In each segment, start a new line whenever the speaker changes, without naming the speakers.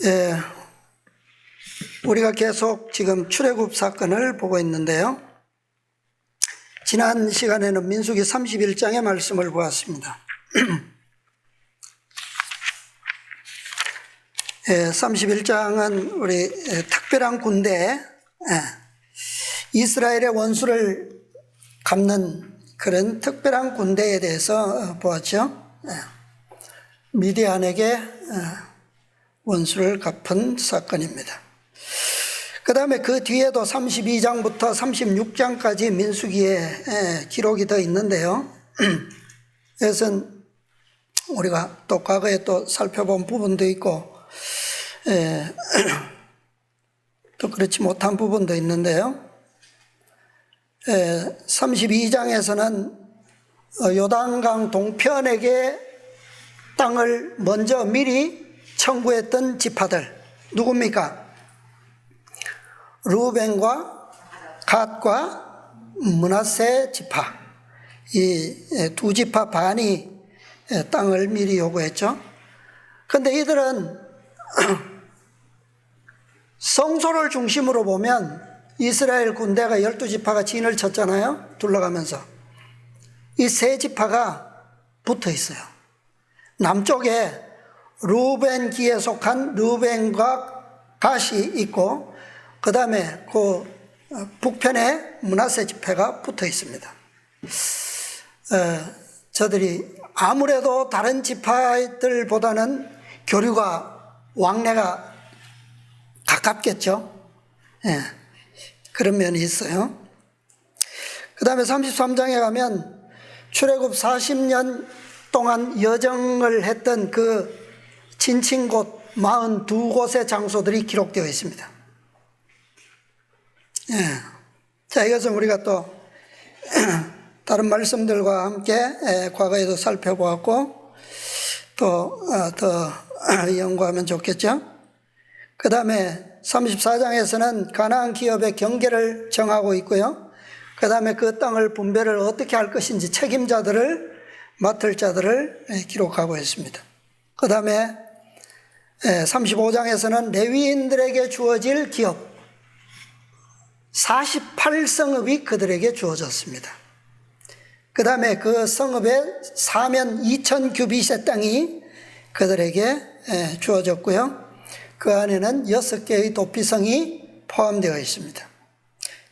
예, 우리가 계속 지금 출애굽 사건을 보고 있는데요. 지난 시간에는 민수기 31장의 말씀을 보았습니다. 31장은 우리 특별한 군대, 이스라엘의 원수를 갚는 그런 특별한 군대에 대해서 보았죠. 미디안에게 원수를 갚은 사건입니다. 그 다음에 그 뒤에도 32장부터 36장까지 민수기에 기록이 더 있는데요. 이것은 우리가 또 과거에 또 살펴본 부분도 있고, 또 그렇지 못한 부분도 있는데요. 32장에서는 요단강 동편에게 땅을 먼저 미리 청구했던 지파들, 누굽니까? 루벤과 갓과 므낫세 지파, 이 두 지파 반이 땅을 미리 요구했죠. 그런데 이들은 성소를 중심으로 보면 이스라엘 군대가 12지파가 진을 쳤잖아요. 둘러가면서. 이 세 지파가 붙어 있어요. 남쪽에 루벤기에 속한 루벤과 갓이 있고, 그 다음에 그 북편에 므낫세 지파가 붙어 있습니다. 저들이 아무래도 다른 지파들보다는 교류가, 왕래가 가깝겠죠. 그런 면이 있어요. 그 다음에 33장에 가면 출애굽 40년 동안 여정을 했던 그 진친곳 42곳의 장소들이 기록되어 있습니다. 자, 이것은 우리가 또 다른 말씀들과 함께 과거에도 살펴보았고 또 더 연구하면 좋겠죠. 그 다음에 34장에서는 가나안 기업의 경계를 정하고 있고요. 그 다음에 그 땅을 분배를 어떻게 할 것인지 책임자들을, 맡을 자들을 기록하고 있습니다. 그 다음에 35장에서는 레위인들에게 주어질 기업 48성읍이 그들에게 주어졌습니다. 그 다음에 그 성읍에 사면 2000규빗의 땅이 그들에게 주어졌고요. 그 안에는 6개의 도피성이 포함되어 있습니다.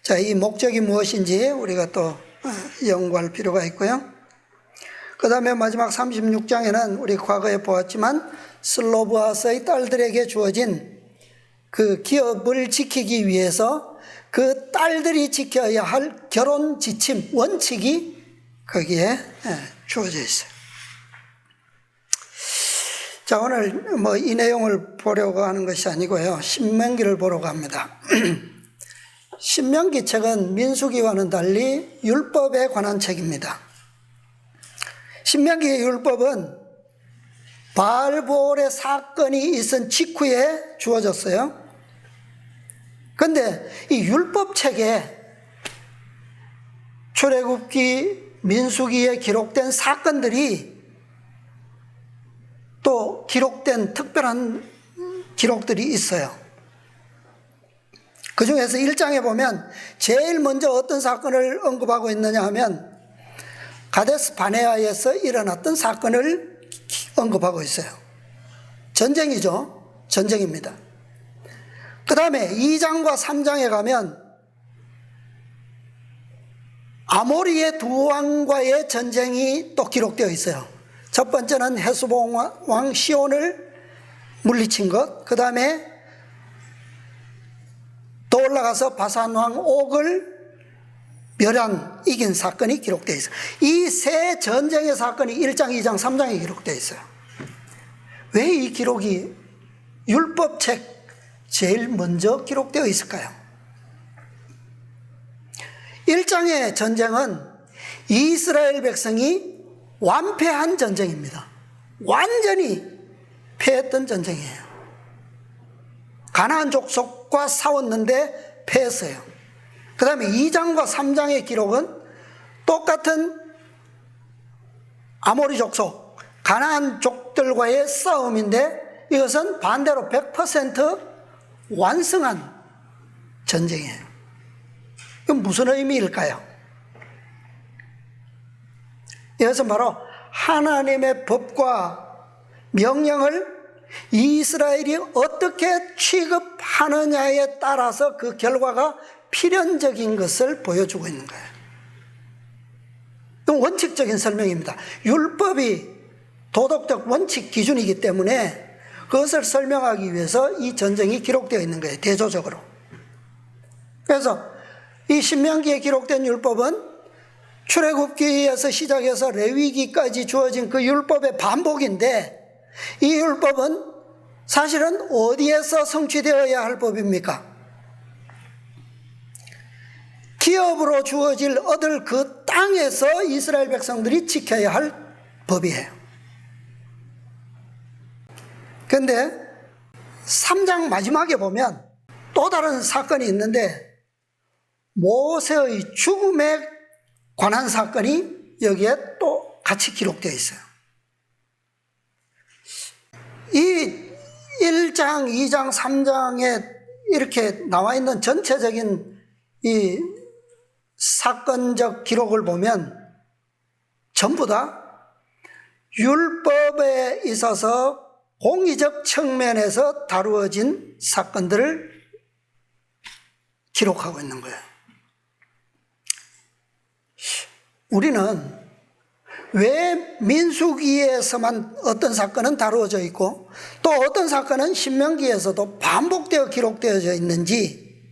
자, 이 목적이 무엇인지 우리가 또 연구할 필요가 있고요. 그 다음에 마지막 36장에는 우리 과거에 보았지만 슬로브아스의 딸들에게 주어진 그 기업을 지키기 위해서 그 딸들이 지켜야 할 결혼 지침, 원칙이 거기에 주어져 있어요. 자, 오늘 뭐 이 내용을 보려고 하는 것이 아니고요. 신명기를 보려고 합니다. 신명기 책은 민수기와는 달리 율법에 관한 책입니다. 신명기의 율법은 바알보올의 사건이 있은 직후에 주어졌어요. 그런데 이 율법책에 출애굽기, 민수기에 기록된 사건들이 또 기록된 특별한 기록들이 있어요. 그 중에서 1장에 보면 제일 먼저 어떤 사건을 언급하고 있느냐 하면 가데스 바네아에서 일어났던 사건을 언급하고 있어요. 전쟁이죠. 전쟁입니다. 그 다음에 2장과 3장에 가면 아모리의 두 왕과의 전쟁이 또 기록되어 있어요. 첫 번째는 헤스본 왕 시온을 물리친 것, 그 다음에 또 올라가서 바산 왕 옥을 이긴 사건이 기록되어 있어요. 이 세 전쟁의 사건이 1장, 2장, 3장에 기록되어 있어요. 왜 이 기록이 율법책 제일 먼저 기록되어 있을까요? 1장의 전쟁은 이스라엘 백성이 완패한 전쟁입니다. 완전히 패했던 전쟁이에요. 가나안 족속과 싸웠는데 패했어요. 그 다음에 2장과 3장의 기록은 똑같은 아모리 족속, 가나안 족들과의 싸움인데 이것은 반대로 100% 완성한 전쟁이에요. 이건 무슨 의미일까요? 이것은 바로 하나님의 법과 명령을 이스라엘이 어떻게 취급하느냐에 따라서 그 결과가 필연적인 것을 보여주고 있는 거예요. 원칙적인 설명입니다. 율법이 도덕적 원칙 기준이기 때문에 그것을 설명하기 위해서 이 전쟁이 기록되어 있는 거예요. 대조적으로. 그래서 이 신명기에 기록된 율법은 출애굽기에서 시작해서 레위기까지 주어진 그 율법의 반복인데, 이 율법은 사실은 어디에서 성취되어야 할 법입니까? 기업으로 주어질 얻을 그 땅에서 이스라엘 백성들이 지켜야 할 법이에요. 그런데 3장 마지막에 보면 또 다른 사건이 있는데, 모세의 죽음에 관한 사건이 여기에 또 같이 기록되어 있어요. 이 1장, 2장, 3장에 이렇게 나와 있는 전체적인 이 사건적 기록을 보면 전부 다 율법에 있어서 공의적 측면에서 다루어진 사건들을 기록하고 있는 거예요. 우리는 왜 민수기에서만 어떤 사건은 다루어져 있고 또 어떤 사건은 신명기에서도 반복되어 기록되어져 있는지,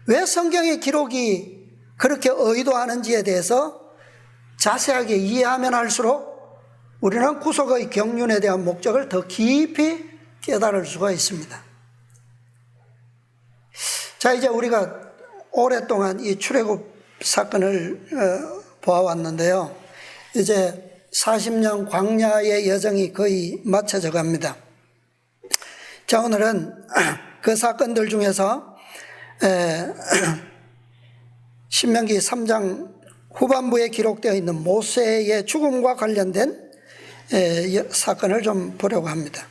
왜 성경의 기록이 그렇게 의도하는지에 대해서 자세하게 이해하면 할수록 우리는 구속의 경륜에 대한 목적을 더 깊이 깨달을 수가 있습니다. 자, 이제 우리가 오랫동안 이 출애굽 사건을 보아왔는데요. 이제 40년 광야의 여정이 거의 마쳐져 갑니다. 자, 오늘은 그 사건들 중에서 신명기 3장 후반부에 기록되어 있는 모세의 죽음과 관련된 사건을 좀 보려고 합니다.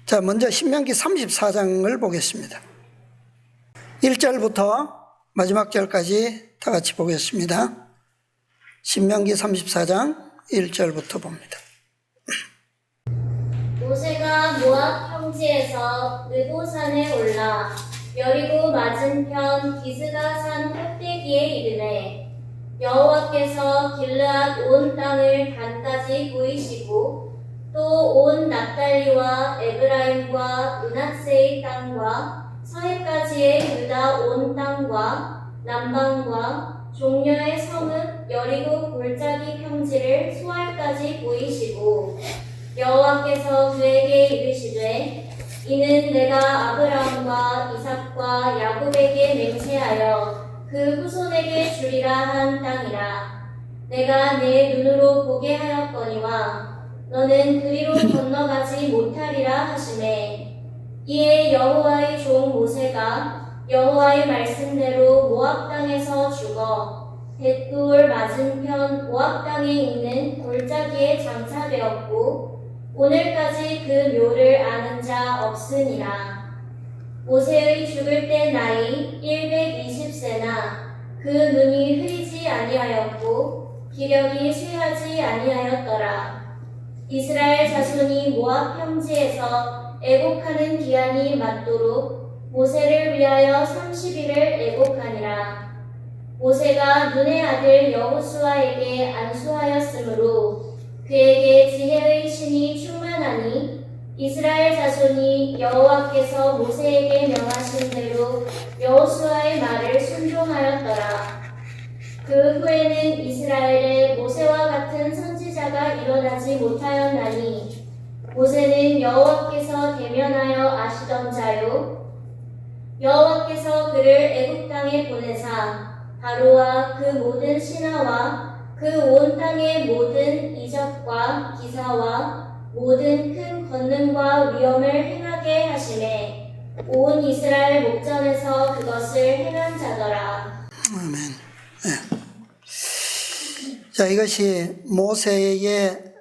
자, 먼저 신명기 34장을 보겠습니다. 1절부터 마지막 절까지 다 같이 보겠습니다. 신명기 34장 1절부터 봅니다.
모세가 모압 평지에서 느보산에 올라 여리고 맞은편 비스가산 꼭대기에 이르매, 여호와께서 길르앗 온 땅을 단까지 보이시고 또 온 납달리와 에브라임과 므낫세의 땅과 서해까지의 유다 온 땅과 남방과 종려의 성읍 여리고 골짜기 평지를 소알까지 보이시고, 여호와께서 그에게 이르시되, 이는 내가 아브라함과 이삭과 야곱에게 맹세하여 그 후손에게 주리라 한 땅이라. 내가 내 눈으로 보게 하였거니와 너는 그리로 건너가지 못하리라 하시매, 이에 여호와의 종 모세가 여호와의 말씀대로 모압 땅에서 죽어 벳돌 맞은편 모압 땅에 있는 골짜기에 장사되었고 오늘까지 그 묘를 아는 자 없으니라. 모세의 죽을 때 나이 120세나 그 눈이 흐리지 아니하였고 기력이 쇠하지 아니하였더라. 이스라엘 자손이 모압 평지에서 애곡하는 기한이 맞도록 모세를 위하여 30일을 애곡하니라. 모세가 눈의 아들 여호수아에게 안수하였으므로 그에게 지혜의 신이 충만하니 이스라엘 자손이 여호와께서 모세에게 명하신 대로 여호수아의 말을 순종하였더라. 그 후에는 이스라엘에 모세와 같은 선지자가 일어나지 못하였나니, 모세는 여호와께서 대면하여 아시던 자요, 여호와께서 그를 애굽 땅에 보내사 바로와 그 모든 신하와 그 온 땅의 모든 이적과 기사와 모든 큰 권능과 위엄을 행하게 하시매 온 이스라엘 목전에서 그것을 행한 자더라.
아멘. 네. 자, 이것이 모세의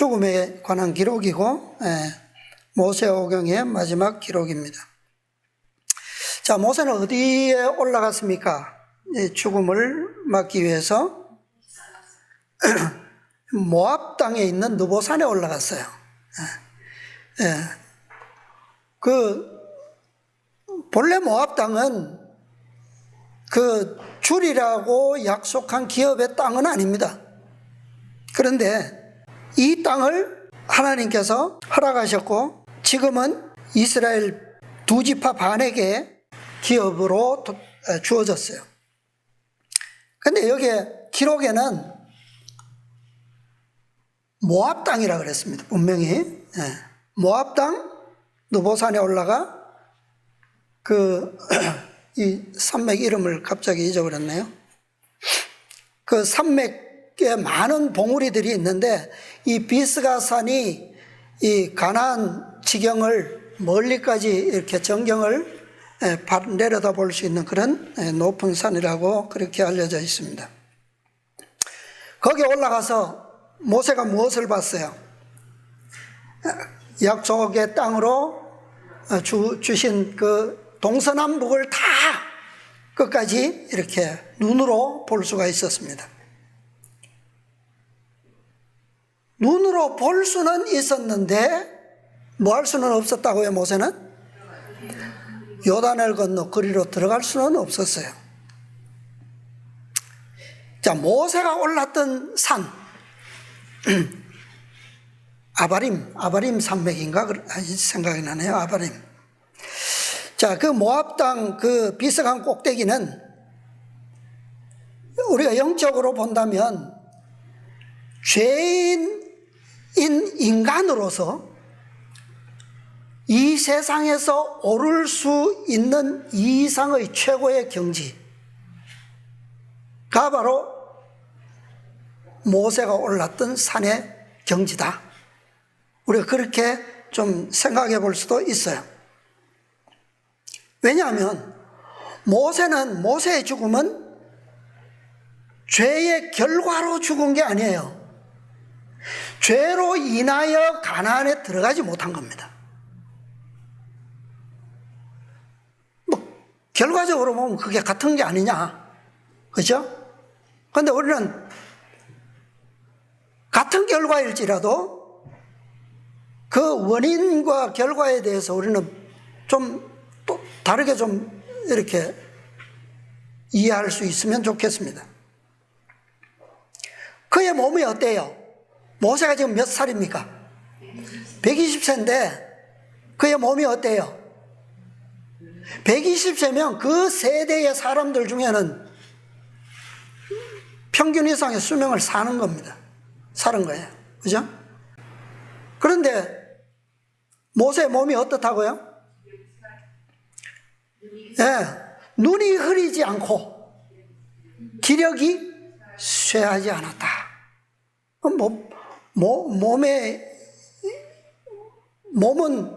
죽음에 관한 기록이고 모세오경의 마지막 기록입니다. 자, 모세는 어디에 올라갔습니까? 죽음을 막기 위해서 모압 땅에 있는 느보산에 올라갔어요. 본래 모압 땅은 그 주리라고 약속한 기업의 땅은 아닙니다. 그런데 이 땅을 하나님께서 허락하셨고 지금은 이스라엘 두 지파 반에게 기업으로 주어졌어요. 근데 여기에 기록에는 모압 땅이라 그랬습니다. 분명히. 모압 땅 느보산에 올라가 이 산맥 이름을 갑자기 잊어버렸네요. 그 산맥에 많은 봉우리들이 있는데 이 비스가산이 이 가나안 지경을 멀리까지 이렇게 전경을 내려다 볼 수 있는 그런 높은 산이라고 그렇게 알려져 있습니다. 거기 올라가서 모세가 무엇을 봤어요? 약속의 땅으로 주신 그 동서남북을 다 끝까지 이렇게 눈으로 볼 수가 있었습니다. 눈으로 볼 수는 있었는데 뭐 할 수는 없었다고요, 모세는? 요단을 건너 그리로 들어갈 수는 없었어요. 자, 모세가 올랐던 산 아바림 산맥인가 생각이 나네요. 아바림. 자, 그 모압 땅 그 비스간 꼭대기는 우리가 영적으로 본다면 죄인인 인간으로서 이 세상에서 오를 수 있는 이상의 최고의 경지가 바로 모세가 올랐던 산의 경지다. 우리가 그렇게 좀 생각해 볼 수도 있어요. 왜냐하면 모세의 죽음은 죄의 결과로 죽은 게 아니에요. 죄로 인하여 가나안에 들어가지 못한 겁니다. 결과적으로 보면 그게 같은 게 아니냐. 그죠? 그런데 우리는 같은 결과일지라도 그 원인과 결과에 대해서 우리는 좀 또 다르게 좀 이렇게 이해할 수 있으면 좋겠습니다. 그의 몸이 어때요? 모세가 지금 몇 살입니까? 120세인데 그의 몸이 어때요? 120세면 그 세대의 사람들 중에는 평균 이상의 수명을 사는 겁니다. 사는 거예요. 그죠? 그런데 모세의 몸이 어떻다고요? 눈이 흐리지 않고 기력이 쇠하지 않았다. 몸은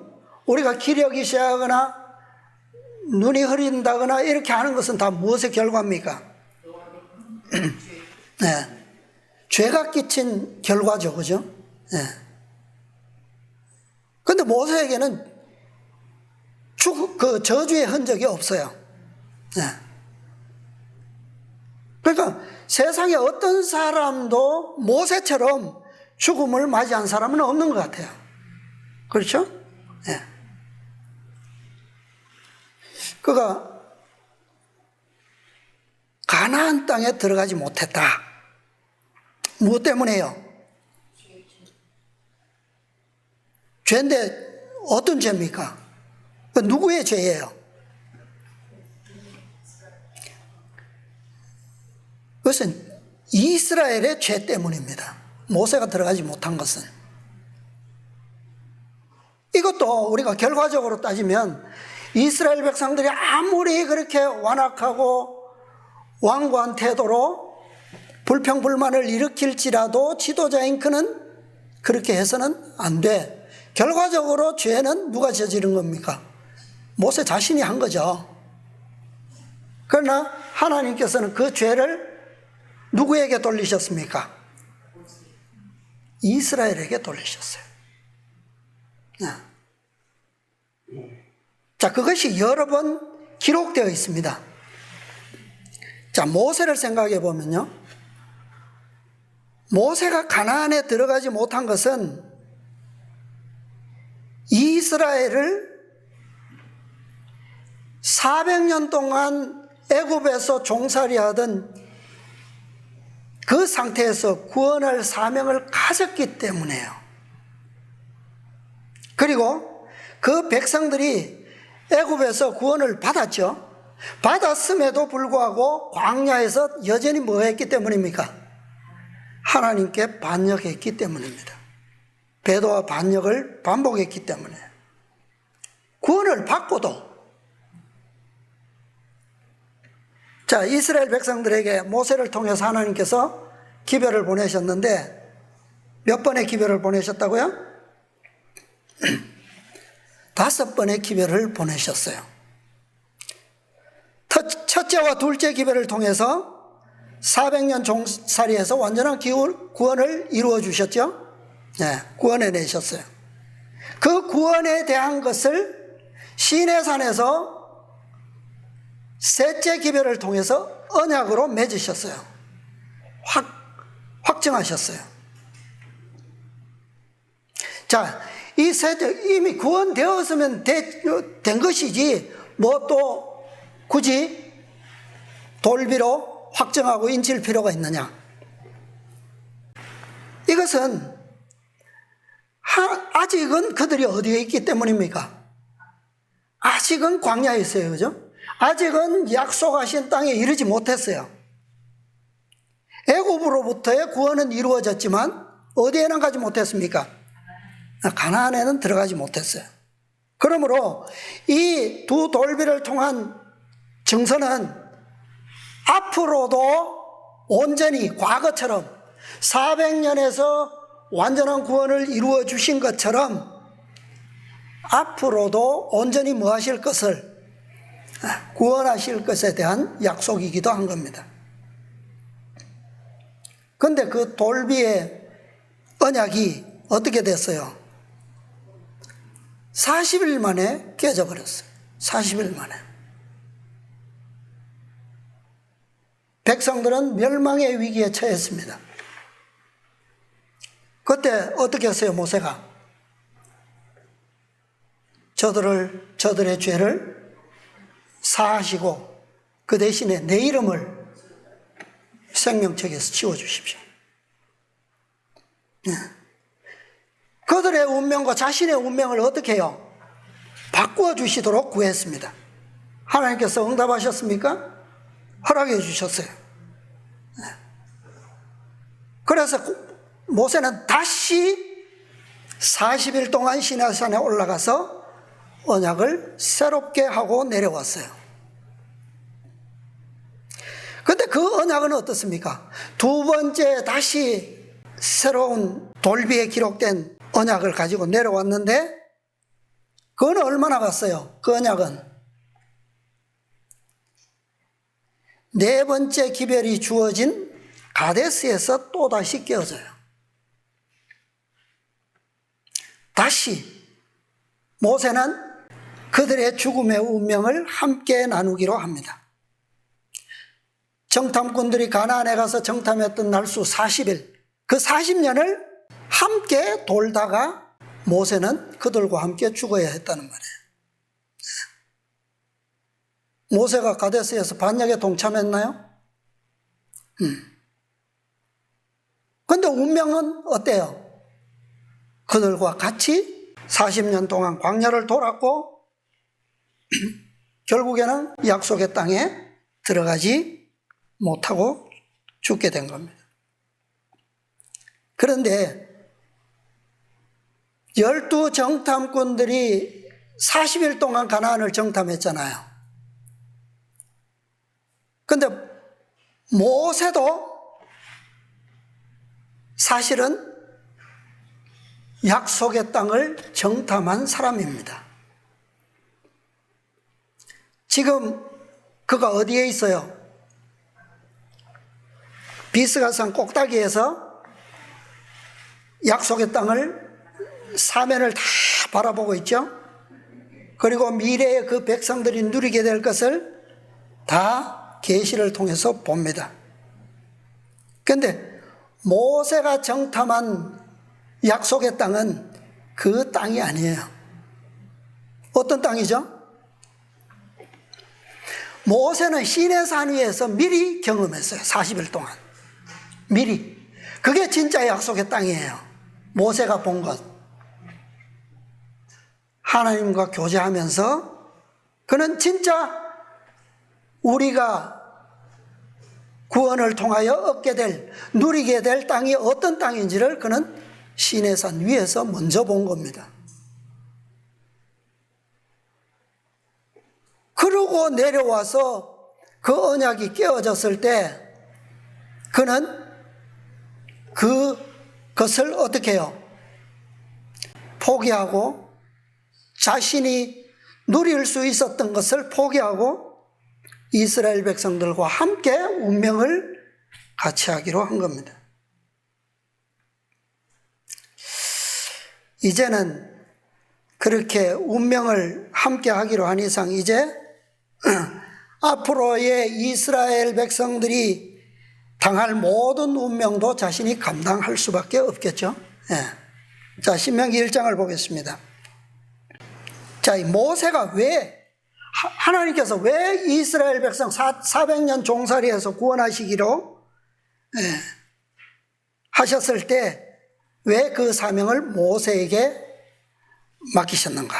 우리가 기력이 쇠하거나 눈이 흐린다거나 이렇게 하는 것은 다 무엇의 결과입니까? 죄가 끼친 결과죠. 그죠? 그런데 모세에게는 그 저주의 흔적이 없어요. 그러니까 세상에 어떤 사람도 모세처럼 죽음을 맞이한 사람은 없는 것 같아요. 그렇죠? 그가 가나안 땅에 들어가지 못했다. 무엇 때문에요? 죄인데 어떤 죄입니까? 그 누구의 죄예요? 그것은 이스라엘의 죄 때문입니다. 모세가 들어가지 못한 것은. 이것도 우리가 결과적으로 따지면 이스라엘 백성들이 아무리 그렇게 완악하고 완고한 태도로 불평불만을 일으킬지라도 지도자인 그는 그렇게 해서는 안 돼. 결과적으로 죄는 누가 저지른 겁니까? 모세 자신이 한 거죠. 그러나 하나님께서는 그 죄를 누구에게 돌리셨습니까? 이스라엘에게 돌리셨어요. 자, 그것이 여러 번 기록되어 있습니다. 자, 모세를 생각해 보면요. 모세가 가나안에 들어가지 못한 것은 이스라엘을 400년 동안 애굽에서 종살이하던 그 상태에서 구원할 사명을 가졌기 때문에요. 그리고 그 백성들이 애굽에서 구원을 받았죠. 받았음에도 불구하고 광야에서 여전히 뭐 했기 때문입니까? 하나님께 반역했기 때문입니다. 배도와 반역을 반복했기 때문에. 구원을 받고도. 자, 이스라엘 백성들에게 모세를 통해서 하나님께서 기별을 보내셨는데 몇 번의 기별을 보내셨다고요? 5번의 기별을 보내셨어요. 첫째와 둘째 기별을 통해서 400년 종살이에서 완전한 구원을 이루어 주셨죠. 네, 구원해 내셨어요. 그 구원에 대한 것을 시내산에서 셋째 기별을 통해서 언약으로 맺으셨어요. 확정하셨어요. 자, 이 셋째 이미 구원되었으면 된 것이지 뭐 또 굳이 돌비로 확정하고 인칠 필요가 있느냐? 이것은 아직은 그들이 어디에 있기 때문입니까? 아직은 광야에 있어요. 그죠? 아직은 약속하신 땅에 이르지 못했어요. 애굽으로부터의 구원은 이루어졌지만 어디에는 가지 못했습니까? 가나안에는 들어가지 못했어요. 그러므로 이 두 돌비를 통한 증서는 앞으로도 온전히 과거처럼 400년에서 완전한 구원을 이루어 주신 것처럼 앞으로도 온전히 뭐 하실 것을 구원하실 것에 대한 약속이기도 한 겁니다. 그런데 그 돌비의 언약이 어떻게 됐어요? 40일 만에 깨져버렸어요. 40일 만에. 백성들은 멸망의 위기에 처했습니다. 그때 어떻게 했어요, 모세가? 저들의 죄를 사하시고 그 대신에 내 이름을 생명책에서 지워주십시오. 그들의 운명과 자신의 운명을 어떻게 해요? 바꾸어 주시도록 구했습니다. 하나님께서 응답하셨습니까? 허락해 주셨어요. 그래서 모세는 다시 40일 동안 시내산에 올라가서 언약을 새롭게 하고 내려왔어요. 그런데 그 언약은 어떻습니까? 두 번째 다시 새로운 돌비에 기록된 언약을 가지고 내려왔는데 그건 얼마나 갔어요? 그 언약은 네 번째 기별이 주어진 가데스에서 또다시 깨어져요. 다시 모세는 그들의 죽음의 운명을 함께 나누기로 합니다. 정탐꾼들이 가나안에 가서 정탐했던 날수 40일, 그 40년을 함께 돌다가 모세는 그들과 함께 죽어야 했다는 말이에요. 모세가 가데스에서 반역에 동참했나요? 그런데 운명은 어때요? 그들과 같이 40년 동안 광야를 돌았고 결국에는 약속의 땅에 들어가지 못하고 죽게 된 겁니다. 그런데 12 정탐꾼들이 40일 동안 가나안을 정탐했잖아요. 그런데 모세도 사실은 약속의 땅을 정탐한 사람입니다. 지금 그가 어디에 있어요? 비스가산 꼭대기에서 약속의 땅을 사면을 다 바라보고 있죠. 그리고 미래의 그 백성들이 누리게 될 것을 다 계시를 통해서 봅니다. 그런데 모세가 정탐한 약속의 땅은 그 땅이 아니에요. 어떤 땅이죠? 모세는 시내산 위에서 미리 경험했어요. 40일 동안. 미리. 그게 진짜 약속의 땅이에요. 모세가 본 것. 하나님과 교제하면서 그는 진짜 우리가 구원을 통하여 얻게 될, 누리게 될 땅이 어떤 땅인지를 그는 시내산 위에서 먼저 본 겁니다. 그러고 내려와서 그 언약이 깨어졌을 때 그는 그것을 어떻게 해요? 포기하고 자신이 누릴 수 있었던 것을 포기하고 이스라엘 백성들과 함께 운명을 같이 하기로 한 겁니다. 이제는 그렇게 운명을 함께 하기로 한 이상 이제 앞으로의 이스라엘 백성들이 당할 모든 운명도 자신이 감당할 수밖에 없겠죠. 예. 자, 신명기 1장을 보겠습니다. 자, 이 모세가 하나님께서 왜 이스라엘 백성 400년 종살이에서 구원하시기로 하셨을 때 왜 그 사명을 모세에게 맡기셨는가?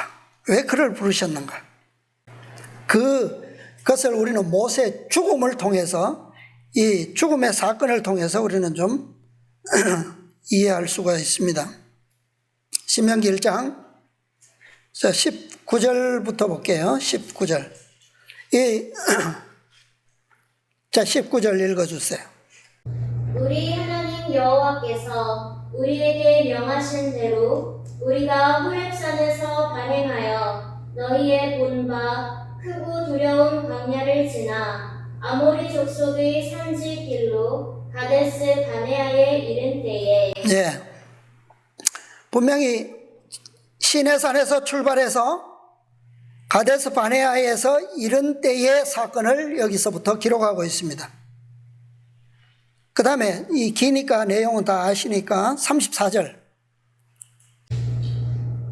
왜 그를 부르셨는가? 그것을 우리는 모세의 죽음을 통해서, 이 죽음의 사건을 통해서 우리는 좀 이해할 수가 있습니다. 신명기 1장 19절부터 볼게요. 19절. 자, 19절 읽어주세요.
우리 하나님 여호와께서 우리에게 명하신 대로 우리가 호렙산에서 발행하여 너희의 본 바 크고 두려운 광야를 지나 아모리 족속의 산지 길로 가데스 바네아에 이른 때에
네. 분명히 시내산에서 출발해서 가데스 바네아에서 이른 때의 사건을 여기서부터 기록하고 있습니다. 그 다음에 이 기니까 내용은 다 아시니까 34절.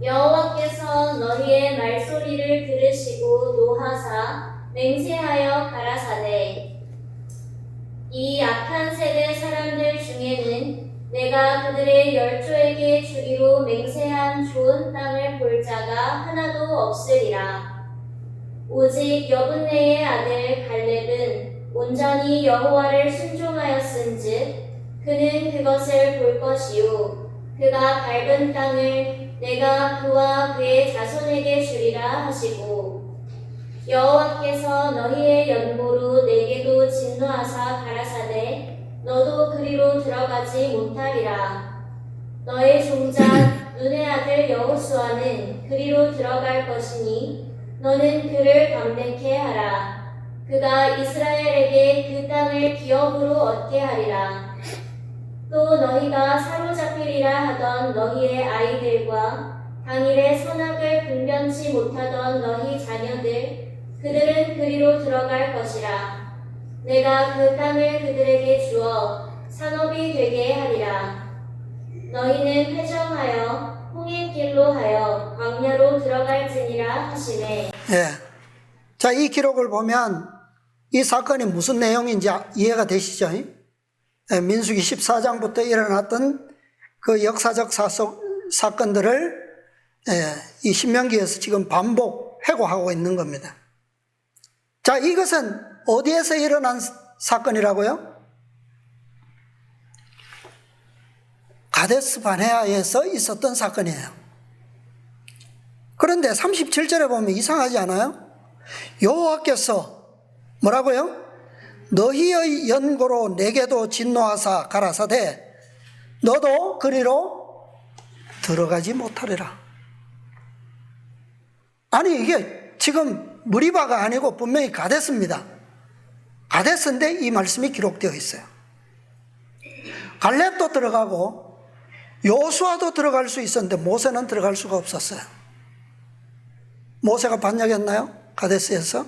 여호와께서 너희의 말소리를 들으시고 노하사 맹세하여 가라사대 이 악한 세대 사람들 중에는 내가 그들의 열조에게 주기로 맹세한 좋은 땅을 볼 자가 하나도 없으리라. 오직 여분네의 아들 갈렙은 온전히 여호와를 순종하였은즉 그는 그것을 볼 것이요 그가 밟은 땅을 내가 그와 그의 자손에게 주리라 하시고 여호와께서 너희의 연고로 내게도 진노하사 가라사대 너도 그리로 들어가지 못하리라. 너의 종자 눈의 아들 여호수아는 그리로 들어갈 것이니 너는 그를 감독케 하라. 그가 이스라엘에게 그 땅을 기업으로 얻게 하리라. 또 너희가 사로잡히리라 하던 너희의 아이들과 당일에 선악을 분변치 못하던 너희 자녀들 그들은 그리로 들어갈 것이라. 내가 그 땅을 그들에게 주어 산업이 되게 하리라. 너희는 회정하여 홍해길로 하여 광야로 들어갈지니라 하시매.
예. 자, 이 기록을 보면 이 사건이 무슨 내용인지 이해가 되시죠? 예, 민수기 14장부터 일어났던 그 역사적 사건들을 이 신명기에서 지금 반복 회고하고 있는 겁니다. 자, 이것은 어디에서 일어난 사건이라고요? 가데스 바네아에서 있었던 사건이에요. 그런데 37절에 보면 이상하지 않아요? 여호와께서 뭐라고요? 너희의 연고로 내게도 진노하사 가라사대 너도 그리로 들어가지 못하리라. 아니 이게 지금 무리바가 아니고 분명히 가데스입니다. 가데스인데 이 말씀이 기록되어 있어요. 갈렙도 들어가고 여호수아도 들어갈 수 있었는데 모세는 들어갈 수가 없었어요. 모세가 반역했나요? 가데스에서?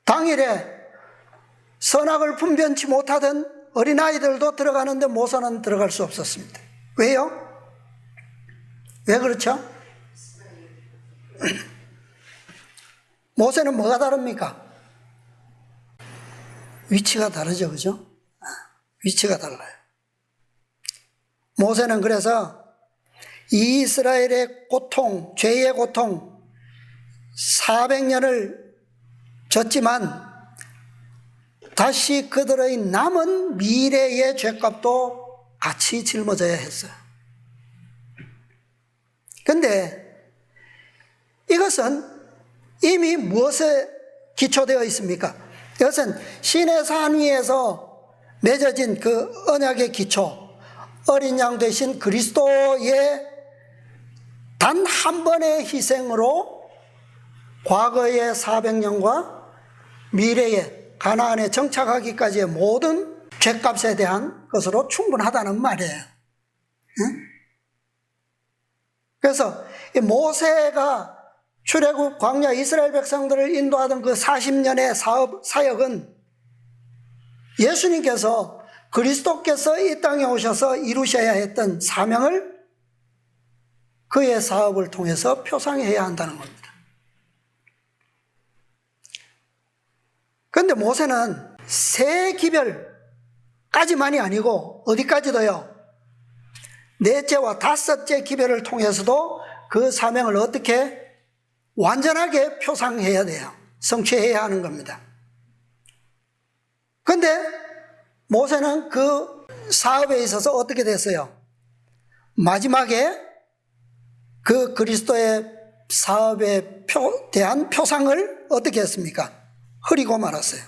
당일에 선악을 분변치 못하던 어린아이들도 들어가는데 모세는 들어갈 수 없었습니다. 왜요? 왜 그렇죠? 모세는 뭐가 다릅니까? 위치가 다르죠, 그죠? 위치가 달라요. 모세는 그래서 이스라엘의 고통, 죄의 고통 400년을 졌지만 다시 그들의 남은 미래의 죄값도 같이 짊어져야 했어요. 그런데 이것은 이미 무엇에 기초되어 있습니까? 이것은 시내 산 위에서 맺어진 그 언약의 기초, 어린 양 되신 그리스도의 단 한 번의 희생으로 과거의 400년과 미래의 가나안에 정착하기까지의 모든 죄값에 대한 것으로 충분하다는 말이에요. 응? 그래서 이 모세가 출애굽 광야 이스라엘 백성들을 인도하던 그 40년의 사역은 예수님께서 그리스도께서 이 땅에 오셔서 이루셔야 했던 사명을 그의 사업을 통해서 표상해야 한다는 겁니다. 그런데 모세는 세 기별까지만이 아니고 어디까지도요? 넷째와 다섯째 기별을 통해서도 그 사명을 어떻게 완전하게 표상해야 돼요. 성취해야 하는 겁니다. 그런데 모세는 그 사업에 있어서 어떻게 됐어요? 마지막에 그 그리스도의 사업에 대한 표상을 어떻게 했습니까? 흐리고 말았어요.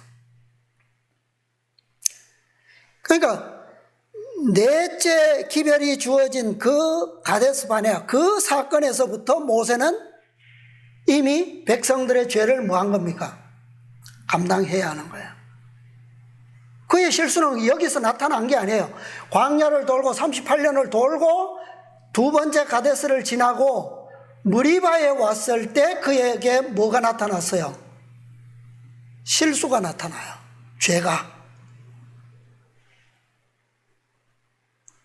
그러니까 넷째 기별이 주어진 그 가데스 바네아 그 사건에서부터 모세는 이미 백성들의 죄를 뭐 한 겁니까? 감당해야 하는 거예요. 그의 실수는 여기서 나타난 게 아니에요. 광야를 돌고 38년을 돌고 두 번째 가데스를 지나고 무리바에 왔을 때 그에게 뭐가 나타났어요? 실수가 나타나요. 죄가.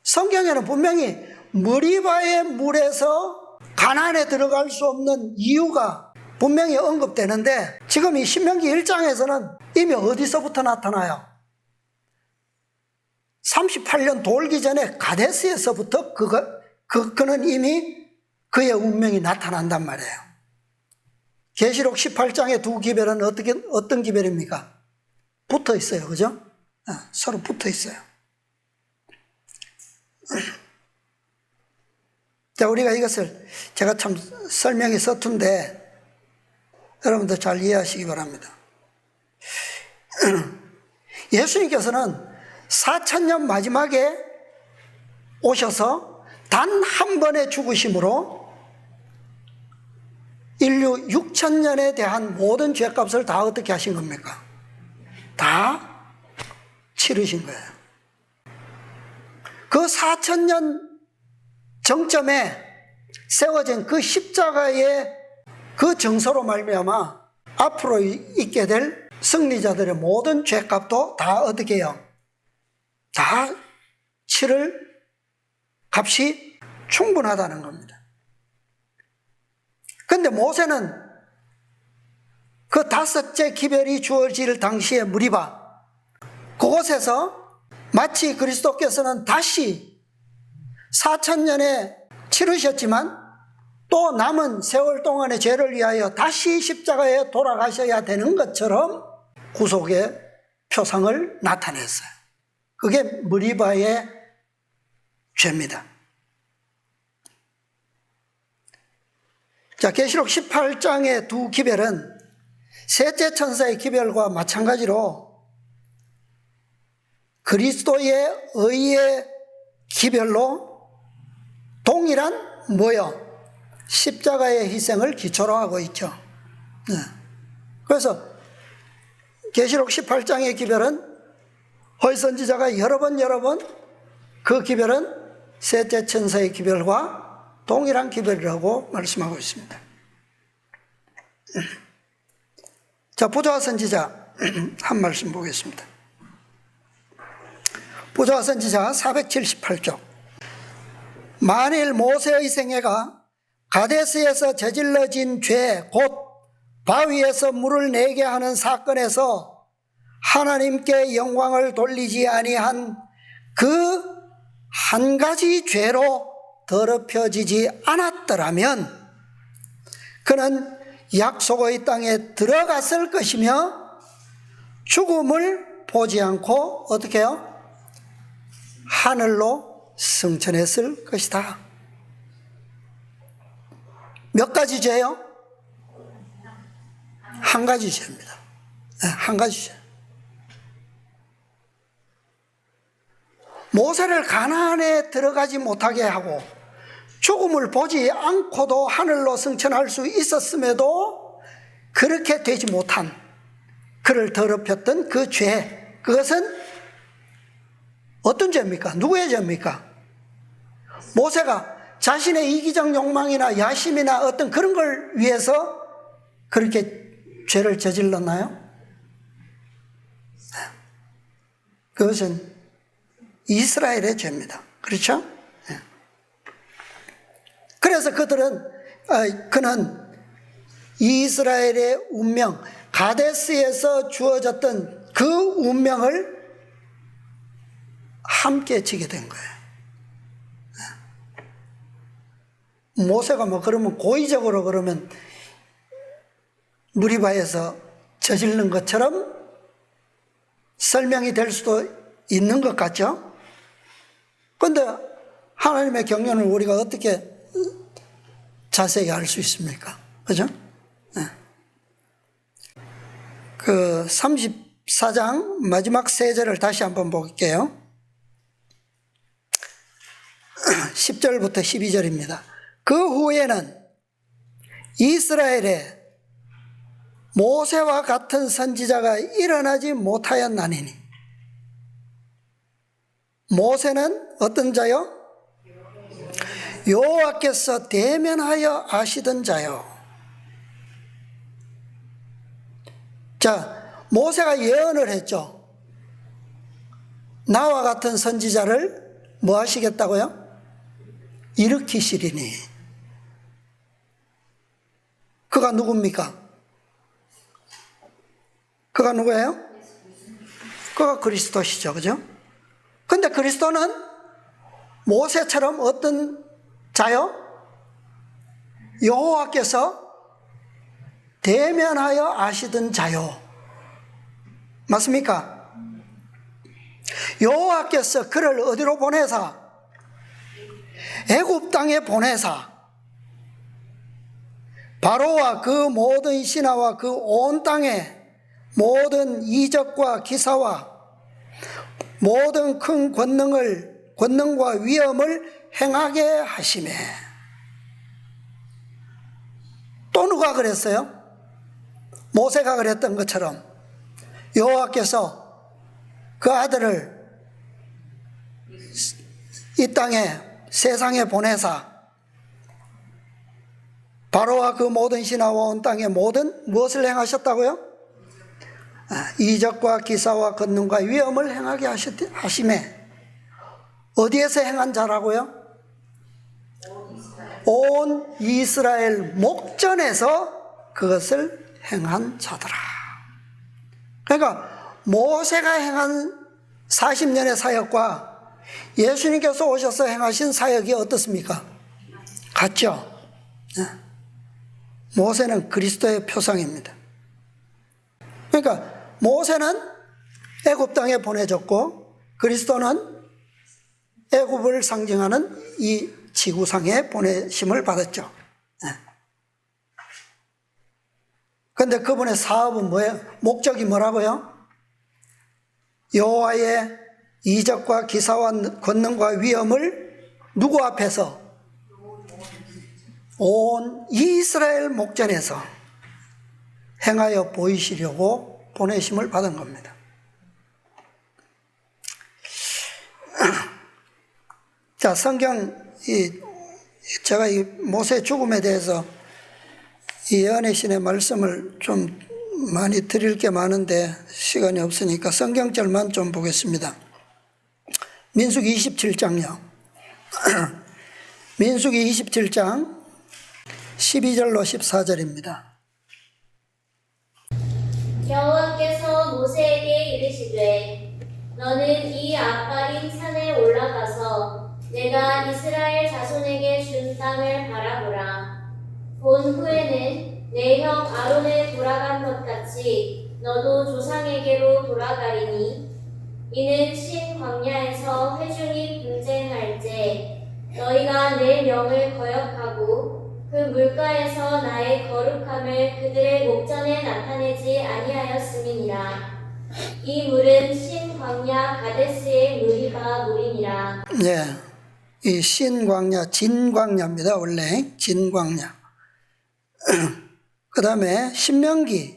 성경에는 분명히 무리바의 물에서 가나안에 들어갈 수 없는 이유가 분명히 언급되는데 지금 이 신명기 1장에서는 이미 어디서부터 나타나요? 38년 돌기 전에 가데스에서부터 그는 이미 그의 운명이 나타난단 말이에요. 계시록 18장의 두 기별은 어떤 기별입니까? 붙어 있어요. 그죠? 서로 붙어 있어요. 자, 우리가 이것을 제가 참 설명이 서툰데 여러분들 잘 이해하시기 바랍니다. 예수님께서는 4000년 마지막에 오셔서 단 한 번의 죽으심으로 인류 6000년에 대한 모든 죄값을 다 어떻게 하신 겁니까? 다 치르신 거예요. 그 4000년 정점에 세워진 그 십자가의 그 정서로 말미암아 앞으로 있게 될 승리자들의 모든 죄값도 다 어떻게 해요? 다 치를 값이 충분하다는 겁니다. 그런데 모세는 그 다섯째 기별이 주어질 당시의 무리바 그곳에서 마치 그리스도께서는 다시 4000년에 치르셨지만 또 남은 세월 동안의 죄를 위하여 다시 십자가에 돌아가셔야 되는 것처럼 구속의 표상을 나타냈어요. 그게 무리바의 죄입니다. 자, 계시록 18장의 두 기별은 셋째 천사의 기별과 마찬가지로 그리스도의 의의 기별로 동일한 뭐요? 십자가의 희생을 기초로 하고 있죠. 그래서 계시록 18장의 기별은 허위 선지자가 여러 번 그 기별은 셋째 천사의 기별과 동일한 기별이라고 말씀하고 있습니다. 자, 보좌 선지자 한 말씀 보겠습니다. 보좌 선지자 478쪽. 만일 모세의 생애가 가데스에서 저질러진 죄, 곧 바위에서 물을 내게 하는 사건에서 하나님께 영광을 돌리지 아니한 그 한 가지 죄로 더럽혀지지 않았더라면 그는 약속의 땅에 들어갔을 것이며 죽음을 보지 않고 어떻게 해요? 하늘로 승천했을 것이다. 몇 가지 죄요? 한 가지 죄입니다. 한 가지 죄. 모세를 가나안에 들어가지 못하게 하고 죽음을 보지 않고도 하늘로 승천할 수 있었음에도 그렇게 되지 못한 그를 더럽혔던 그 죄, 그것은 어떤 죄입니까? 누구의 죄입니까? 모세가 자신의 이기적 욕망이나 야심이나 어떤 그런 걸 위해서 그렇게 죄를 저질렀나요? 그것은 이스라엘의 죄입니다. 그렇죠? 그래서 그는 이스라엘의 운명, 가데스에서 주어졌던 그 운명을 함께 지게 된 거예요. 모세가 그러면 고의적으로 그러면 무리바에서 저지른 것처럼 설명이 될 수도 있는 것 같죠? 그런데 하나님의 경륜을 우리가 어떻게 자세히 알 수 있습니까? 그죠? 그 34장 마지막 세 절을 다시 한번 볼게요. 10절부터 12절입니다. 그 후에는 이스라엘에 모세와 같은 선지자가 일어나지 못하였나니 모세는 어떤 자요? 여호와께서 대면하여 아시던 자요. 자, 모세가 예언을 했죠. 나와 같은 선지자를 뭐 하시겠다고요? 일으키시리니. 그가 누굽니까? 그가 누구예요? 그가 그리스도시죠. 그죠? 근데 그리스도는 모세처럼 어떤 자요? 여호와께서 대면하여 아시던 자요. 맞습니까? 여호와께서 그를 어디로 보내사? 애굽 땅에 보내사 바로와 그 모든 신하와 그 온 땅에 모든 이적과 기사와 모든 큰 권능과 위엄을 행하게 하시매. 또 누가 그랬어요? 모세가 그랬던 것처럼 여호와께서 그 아들을 이 땅에 세상에 보내사 바로와 그 모든 신하와 온 땅의 모든 무엇을 행하셨다고요? 이적과 기사와 권능과 위엄을 행하게 하시매. 어디에서 행한 자라고요? 온 이스라엘 목전에서 그것을 행한 자더라. 그러니까 모세가 행한 40년의 사역과 예수님께서 오셔서 행하신 사역이 어떻습니까? 같죠? 모세는 그리스도의 표상입니다. 그러니까 모세는 애굽 땅에 보내졌고 그리스도는 애굽을 상징하는 이 지구상에 보내심을 받았죠. 그런데 그분의 사업은 뭐예요? 목적이 뭐라고요? 여호와의 이적과 기사와 권능과 위엄을 누구 앞에서? 온 이스라엘 목전에서 행하여 보이시려고 보내심을 받은 겁니다. 자, 제가 이 모세 죽음에 대해서 이 예언의 신의 말씀을 좀 많이 드릴 게 많은데 시간이 없으니까 성경절만 좀 보겠습니다. 민수기 27장요. 민수기 27장 12절로 14절입니다.
여호와께서 모세에게 이르시되 너는 이 아바림 산에 올라가서 내가 이스라엘 자손에게 준 땅을 바라보라. 본 후에는 내 형 아론에 돌아간 것 같이 너도 조상에게로 돌아가리니 이는 신 광야에서 회중이 분쟁할 때 너희가 내 명을 거역하고 그 물가에서 나의 거룩함을 그들의 목전에 나타내지 아니하였음이니라. 이 물은 신 광야 가데스의 무리바 물이니라.
네, 이 신광야, 진광야입니다. 원래 진광야. 그 다음에 신명기.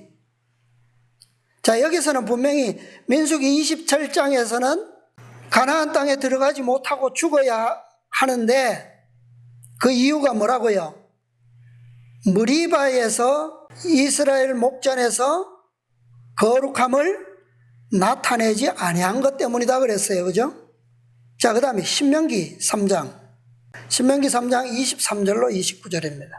자, 여기서는 분명히 민수기 27장에서는 가나안 땅에 들어가지 못하고 죽어야 하는데 그 이유가 뭐라고요? 무리바에서 이스라엘 목전에서 거룩함을 나타내지 아니한 것 때문이다 그랬어요. 그죠? 자, 그 다음에 신명기 3장. 신명기 3장 23절로 29절입니다.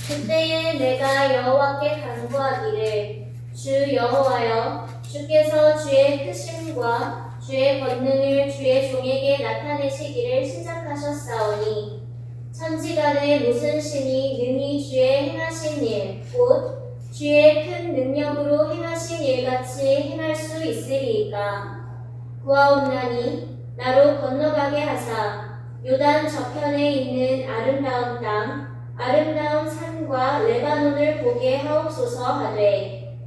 그때에 내가 여호와께 간구하기를 주 여호와여 주께서 주의 크심과 주의 권능을 주의 종에게 나타내시기를 시작하셨사오니 천지간에 무슨 신이 능히 주의 행하신 일 곧 주의 큰 능력으로 행하신 일같이 행할 수 있으리이까. 구하옵나니 나로 건너가게 하사 요단 저편에 있는 아름다운 땅 아름다운 산과 레바논을 보게 하옵소서 하되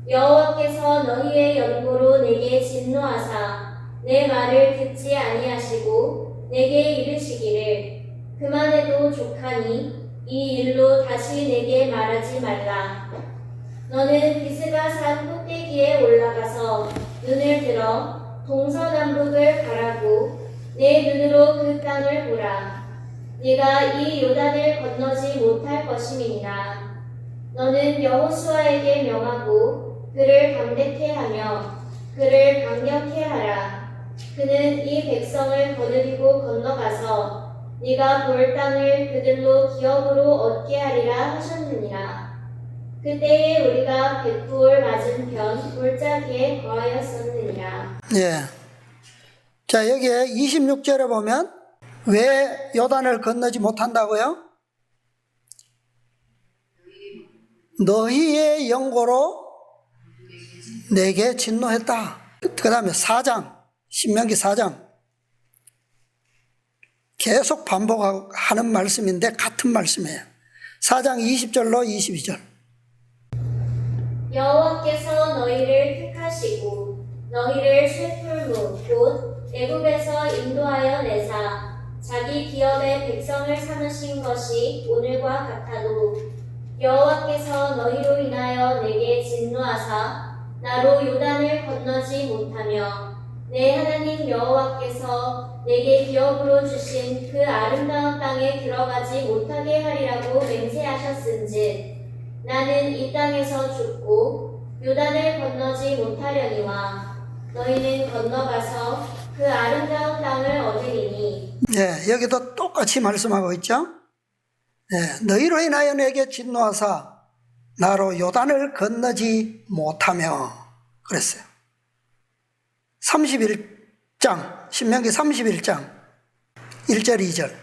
여호와께서 너희의 연고로 내게 진노하사 내 말을 듣지 아니하시고 내게 이르시기를 그만해도 족하니 이 일로 다시 내게 말하지 말라. 너는 비스가 산 꼭대기에 올라가서 눈을 들어 동서남북을 바라고 내 눈으로 그 땅을 보라. 네가 이 요단을 건너지 못할 것임이니라. 너는 여호수아에게 명하고 그를 담대케 하며 그를 강력케 하라. 그는 이 백성을 거느리고 건너가서 네가 볼 땅을 그들로 기업으로 얻게 하리라 하셨느니라. 그때에 우리가 백부올 맞은편 골짜기에 거하였었느니라.
예. 자, 여기에 26절에 보면 왜 요단을 건너지 못한다고요? 너희의 영고로 내게 진노했다. 그 다음에 4장, 신명기 4장. 계속 반복하는 말씀인데 같은 말씀이에요. 4장 20절로 22절.
여호와께서 너희를 택하시고 너희를 쇠풀무 곧 애굽에서 인도하여 내사 자기 기업의 백성을 삼으신 것이 오늘과 같아도 여호와께서 너희로 인하여 내게 진노하사 나로 요단을 건너지 못하며 내 하나님 여호와께서 내게 기업으로 주신 그 아름다운 땅에 들어가지 못하게 하리라고 맹세하셨은즉 나는 이 땅에서 죽고 요단을 건너지 못하려니와 너희는 건너가서 그 아름다운 땅을 얻으리니.
네, 여기도 똑같이 말씀하고 있죠. 네, 너희로 인하여 내게 진노하사 나로 요단을 건너지 못하며 그랬어요. 31장, 신명기 31장 1절 2절.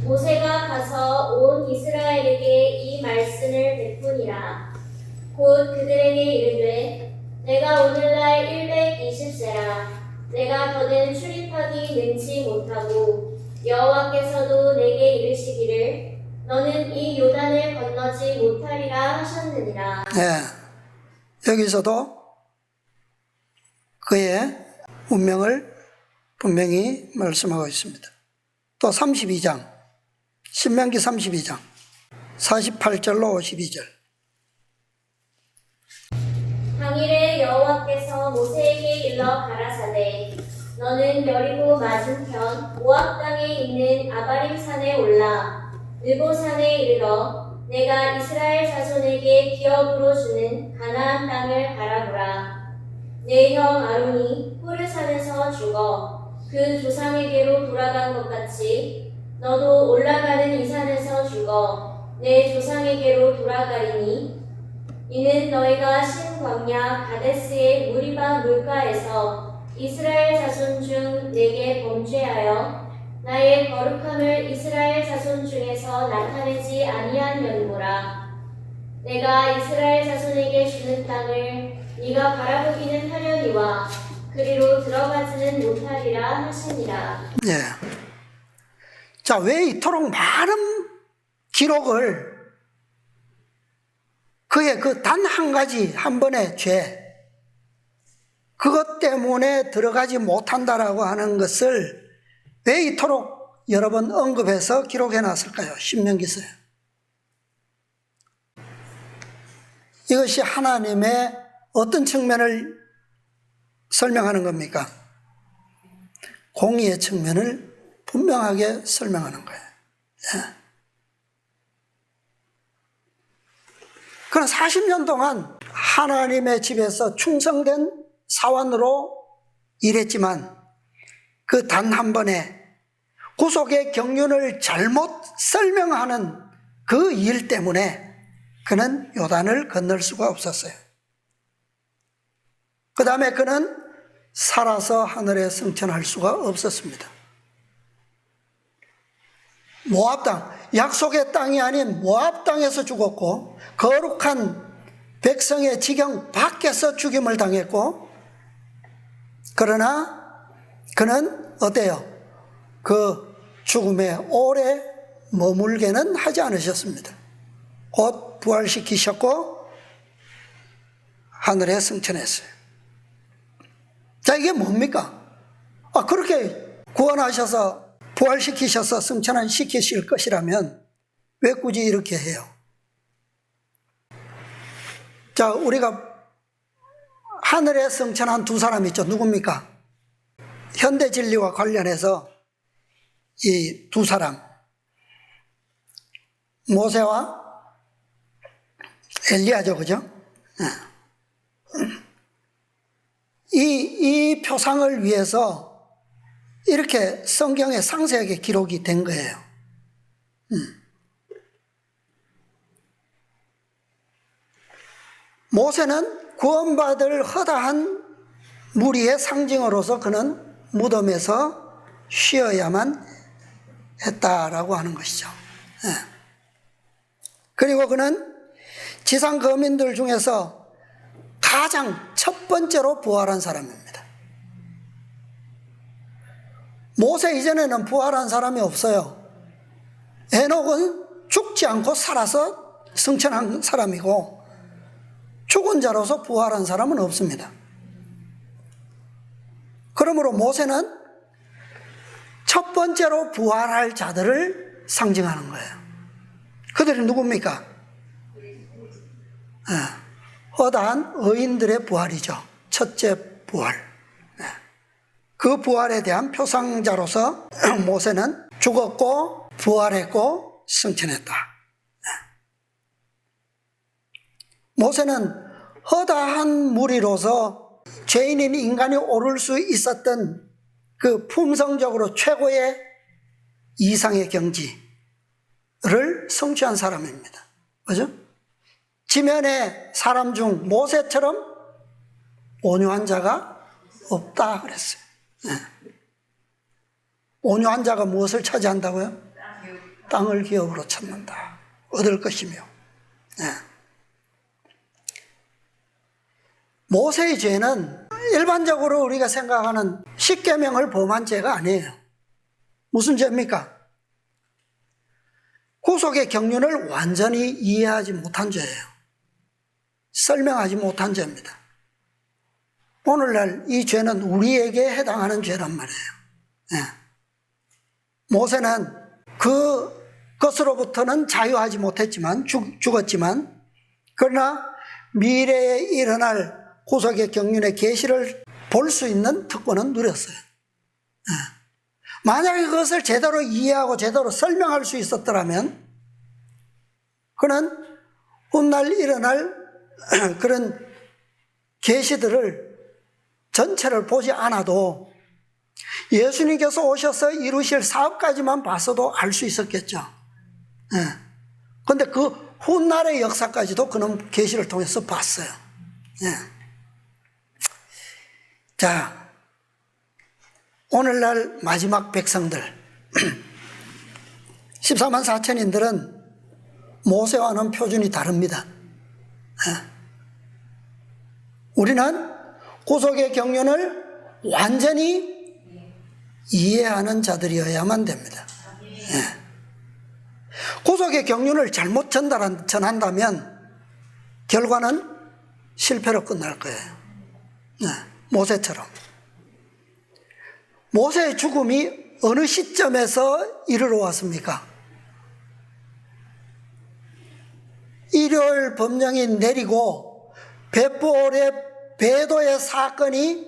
모세가 가서 온 이스라엘에게 이 말씀을 베푸니라. 곧 그들에게 이르되 내가 오늘날 120세라 내가 더는 출입하기 능치 못하고 여호와께서도 내게 이르시기를 너는 이 요단을 건너지 못하리라 하셨느니라.
네, 여기서도 그의 운명을 분명히 말씀하고 있습니다. 또 32장, 신명기 32장 48절로 52절.
당일에 여호와께서 모세에게 일러 가라사대 너는 여리고 맞은편 모압 땅에 있는 아바림 산에 올라 느보 산에 이르러 내가 이스라엘 자손에게 기업으로 주는 가나안 땅을 바라보라. 내 형 아론이 호르 산에서 죽어 그 조상에게로 돌아간 것 같이 너도 올라가는 이 산에서 죽어 내 조상에게로 돌아가리니 이는 너희가 신 광야 가데스의 무리바 물가에서 이스라엘 자손 중 내게 범죄하여 나의 거룩함을 이스라엘 자손 중에서 나타내지 아니한 면모라. 내가 이스라엘 자손에게 주는 땅을 네가 바라보기는 하려니와 그리로 들어가지는 못하리라 하시니라.
예. 자, 왜 이토록 많은 기록을 그의 그 단 한 가지 한 번의 죄, 그것 때문에 들어가지 못한다라고 하는 것을 왜 이토록 여러 번 언급해서 기록해 놨을까요? 신명기서에. 이것이 하나님의 어떤 측면을 설명하는 겁니까? 공의의 측면을 분명하게 설명하는 거예요. 예. 그는 40년 동안 하나님의 집에서 충성된 사원으로 일했지만 그 단 한 번에 구속의 경륜을 잘못 설명하는 그 일 때문에 그는 요단을 건널 수가 없었어요. 그 다음에 그는 살아서 하늘에 승천할 수가 없었습니다. 모압 땅, 약속의 땅이 아닌 모압 땅에서 죽었고 거룩한 백성의 지경 밖에서 죽임을 당했고, 그러나 그는 어때요? 그 죽음에 오래 머물게는 하지 않으셨습니다. 곧 부활시키셨고 하늘에 승천했어요. 자, 이게 뭡니까? 그렇게 구원하셔서 부활시키셔서 승천을 시키실 것이라면 왜 굳이 이렇게 해요? 자, 우리가 하늘에 승천한 두 사람 있죠. 누굽니까? 현대 진리와 관련해서 이 두 사람, 모세와 엘리야죠, 그죠? 이 표상을 위해서 이렇게 성경에 상세하게 기록이 된 거예요. 모세는 구원받을 허다한 무리의 상징으로서 그는 무덤에서 쉬어야만 했다라고 하는 것이죠. 그리고 그는 지상 거민들 중에서 가장 첫 번째로 부활한 사람입니다. 모세 이전에는 부활한 사람이 없어요. 에녹은 죽지 않고 살아서 승천한 사람이고 죽은 자로서 부활한 사람은 없습니다. 그러므로 모세는 첫 번째로 부활할 자들을 상징하는 거예요. 그들이 누굽니까? 허다한 의인들의 부활이죠. 첫째 부활. 그 부활에 대한 표상자로서 모세는 죽었고 부활했고 승천했다. 모세는 허다한 무리로서 죄인인 인간이 오를 수 있었던 그 품성적으로 최고의 이상의 경지를 성취한 사람입니다. 그죠? 지면의 사람 중 모세처럼 온유한 자가 없다 그랬어요. 온유한 자가 무엇을 차지한다고요? 땅을 기업으로 찾는다. 얻을 것이며. 모세의 죄는 일반적으로 우리가 생각하는 십계명을 범한 죄가 아니에요. 무슨 죄입니까? 구속의 경륜을 완전히 이해하지 못한 죄예요. 설명하지 못한 죄입니다. 오늘날 이 죄는 우리에게 해당하는 죄란 말이에요. 모세는 그것으로부터는 자유하지 못했지만 죽었지만, 그러나 미래에 일어날 구속의 경륜의 계시를 볼 수 있는 특권은 누렸어요. 만약에 그것을 제대로 이해하고 제대로 설명할 수 있었더라면 그는 훗날 일어날 그런 계시들을 전체를 보지 않아도 예수님께서 오셔서 이루실 사업까지만 봤어도 알 수 있었겠죠. 그런데 그 훗날의 역사까지도 그는 계시를 통해서 봤어요. 자, 오늘날 마지막 백성들 14만 4천인들은 모세와는 표준이 다릅니다. 우리는 구속의 경륜을 완전히 이해하는 자들이어야만 됩니다. 구속의 경륜을 잘못 전한다면 결과는 실패로 끝날 거예요. 모세처럼. 모세의 죽음이 어느 시점에서 이르러 왔습니까? 일요일 법령이 내리고 벳보올의 배도의 사건이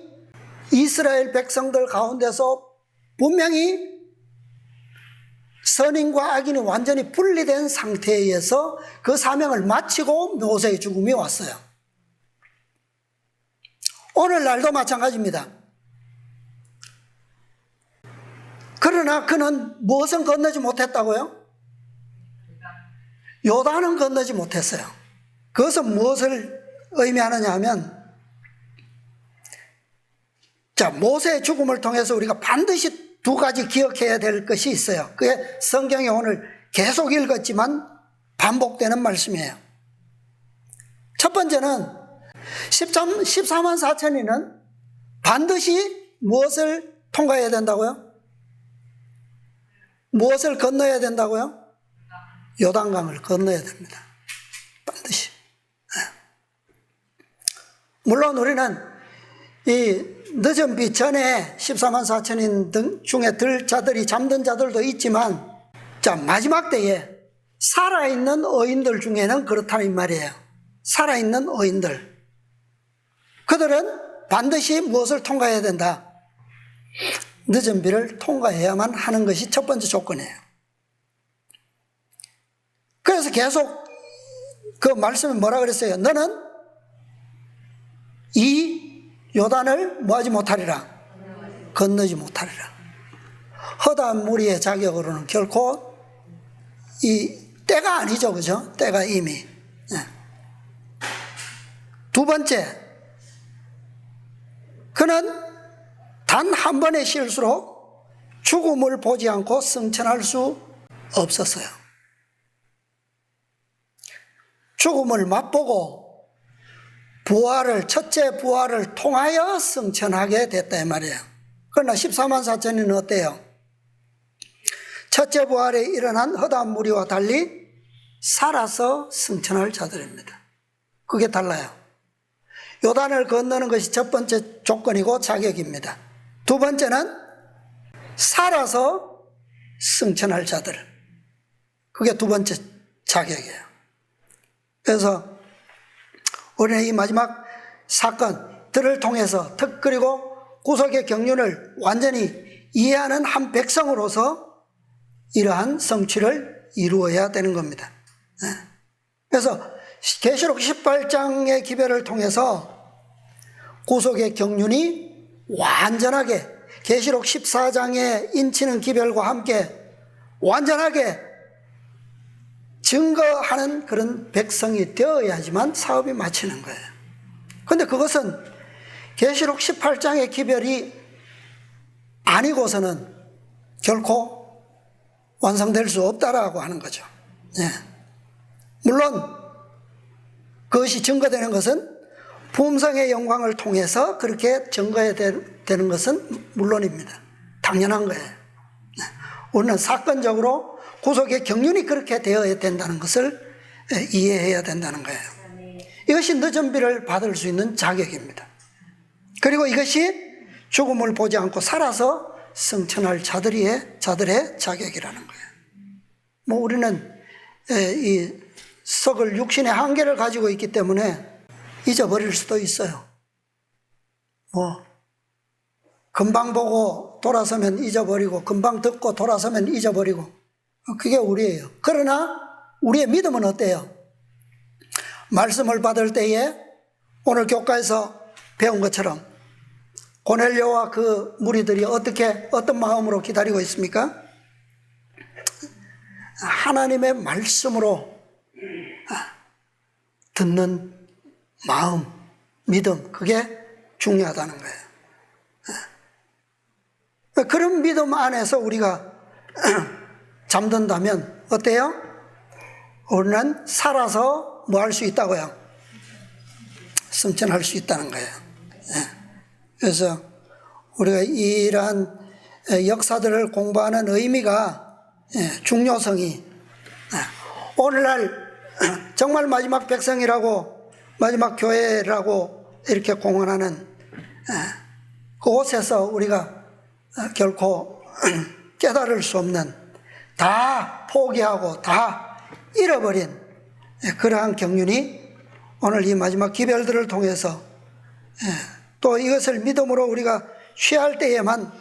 이스라엘 백성들 가운데서 분명히 선인과 악인이 완전히 분리된 상태에 의해서 그 사명을 마치고 모세의 죽음이 왔어요. 오늘날도 마찬가지입니다. 그러나 그는 무엇은 건너지 못했다고요? 요단은 건너지 못했어요. 그것은 무엇을 의미하느냐 하면, 자, 모세의 죽음을 통해서 우리가 반드시 두 가지 기억해야 될 것이 있어요. 그게 성경에 오늘 계속 읽었지만 반복되는 말씀이에요. 첫 번째는 14만 4천이는 반드시 무엇을 통과해야 된다고요? 무엇을 건너야 된다고요? 요단강을 건너야 됩니다. 반드시. 물론 우리는 이 늦은 비 전에 14만 4천인 등 중에 들 자들이 잠든 자들도 있지만, 자, 마지막 때에 살아있는 의인들 중에는 그렇다는 말이에요. 살아있는 의인들. 그들은 반드시 무엇을 통과해야 된다? 늦은 비를 통과해야만 하는 것이 첫 번째 조건이에요. 그래서 계속 그 말씀이 뭐라 그랬어요? 너는 이 요단을 뭐하지 못하리라? 건너지 못하리라. 허다한 무리의 자격으로는 결코 이 때가 아니죠. 그죠? 때가 이미. 두 번째, 그는 단 한 번의 실수로 죽음을 보지 않고 승천할 수 없었어요. 죽음을 맛보고 부활을, 첫째 부활을 통하여 승천하게 됐다 이 말이에요. 그러나 14만 4천이는 어때요? 첫째 부활에 일어난 허다한 무리와 달리 살아서 승천할 자들입니다. 그게 달라요. 요단을 건너는 것이 첫 번째 조건이고 자격입니다. 두 번째는 살아서 승천할 자들. 그게 두 번째 자격이에요. 그래서 우리는 이 마지막 사건들을 통해서 그리고 구속의 경륜을 완전히 이해하는 한 백성으로서 이러한 성취를 이루어야 되는 겁니다. 그래서 계시록 18장의 기별을 통해서 구속의 경륜이 완전하게 계시록 14장의 인치는 기별과 함께 완전하게 증거하는 그런 백성이 되어야지만 사업이 마치는 거예요. 그런데 그것은 계시록 18장의 기별이 아니고서는 결코 완성될 수 없다라고 하는 거죠. 물론 그것이 증거되는 것은 품성의 영광을 통해서 그렇게 증거해야 되는 것은 물론입니다. 당연한 거예요. 우리는 사건적으로 구속의 경륜이 그렇게 되어야 된다는 것을 이해해야 된다는 거예요. 이것이 늦은 비를 받을 수 있는 자격입니다. 그리고 이것이 죽음을 보지 않고 살아서 승천할 자들의 자격이라는 거예요. 뭐 우리는 이 썩을 육신의 한계를 가지고 있기 때문에 잊어버릴 수도 있어요. 뭐 금방 보고 돌아서면 잊어버리고 금방 듣고 돌아서면 잊어버리고 그게 우리예요. 그러나 우리의 믿음은 어때요? 말씀을 받을 때에 오늘 교과에서 배운 것처럼 고넬료와 그 무리들이 어떤 마음으로 기다리고 있습니까? 하나님의 말씀으로 듣는 마음, 믿음, 그게 중요하다는 거예요. 그런 믿음 안에서 우리가 잠든다면 어때요? 우리는 살아서 뭐 할 수 있다고요? 승천할 수 있다는 거예요. 그래서 우리가 이러한 역사들을 공부하는 의미가 중요성이 오늘날 정말 마지막 백성이라고 마지막 교회라고 이렇게 공언하는 그곳에서 우리가 결코 깨달을 수 없는 다 포기하고 다 잃어버린 그러한 경륜이 오늘 이 마지막 기별들을 통해서 또 이것을 믿음으로 우리가 취할 때에만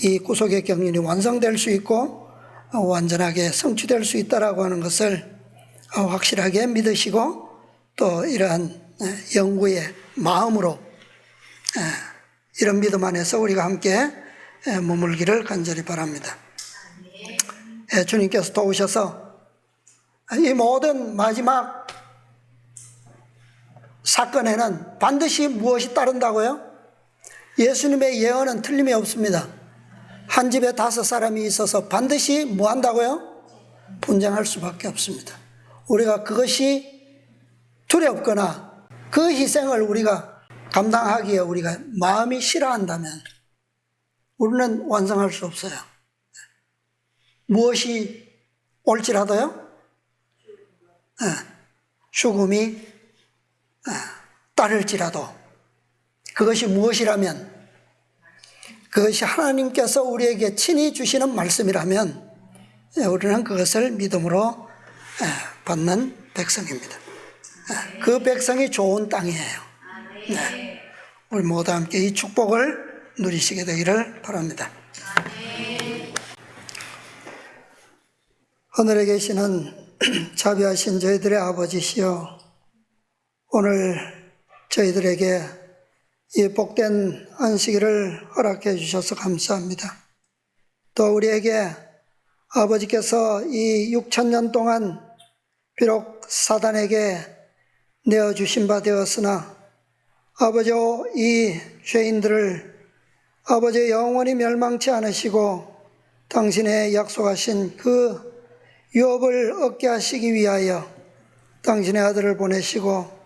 이 구속의 경륜이 완성될 수 있고 완전하게 성취될 수 있다라고 하는 것을 확실하게 믿으시고 또 이러한 연구의 마음으로 이런 믿음 안에서 우리가 함께 머물기를 간절히 바랍니다. 주님께서 도우셔서 이 모든 마지막 사건에는 반드시 무엇이 따른다고요? 예수님의 예언은 틀림이 없습니다. 한 집에 5사람이 있어서 반드시 뭐 한다고요? 분쟁할 수밖에 없습니다. 우리가 그것이 두렵거나 그 희생을 우리가 감당하기에 우리가 마음이 싫어한다면 우리는 완성할 수 없어요. 무엇이 올지라도요? 죽음이 따를지라도 그것이 무엇이라면 그것이 하나님께서 우리에게 친히 주시는 말씀이라면 우리는 그것을 믿음으로 받는 백성입니다. 그 백성이 좋은 땅이에요. 우리 모두 함께 이 축복을 누리시게 되기를 바랍니다. 하늘에 계시는 자비하신 저희들의 아버지시여, 오늘 저희들에게 이 복된 안식일을 허락해 주셔서 감사합니다. 또 우리에게 아버지께서 이 6,000년 동안 비록 사단에게 내어주신 바 되었으나 아버지여 이 죄인들을 아버지 영원히 멸망치 않으시고 당신의 약속하신 그 유업을 얻게 하시기 위하여 당신의 아들을 보내시고